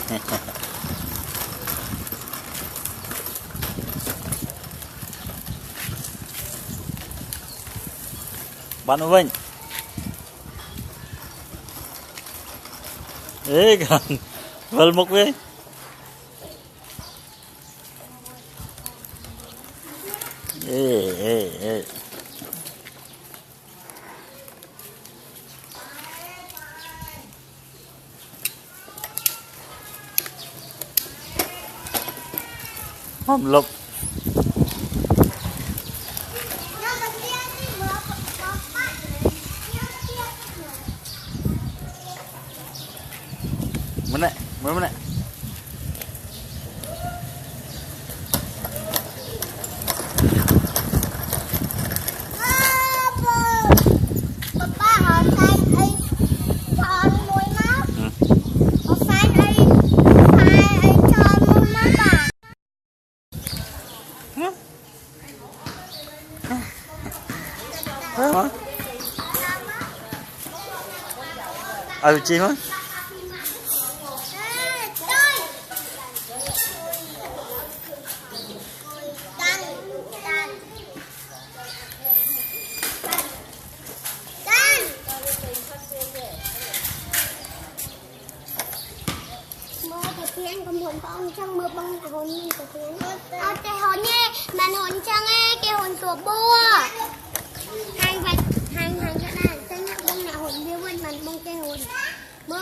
Bạn Vinh ê gần vần một với ê hòm lục mana mana ở chi mà anh cầm hồn con trong mưa bông của hồn như của tiếng cái hồn nhé màn hồn trong cái hồn sủa bua hàng cái này sẽ nhắc bông là hồn điêu bên màn bông cái hồn mơ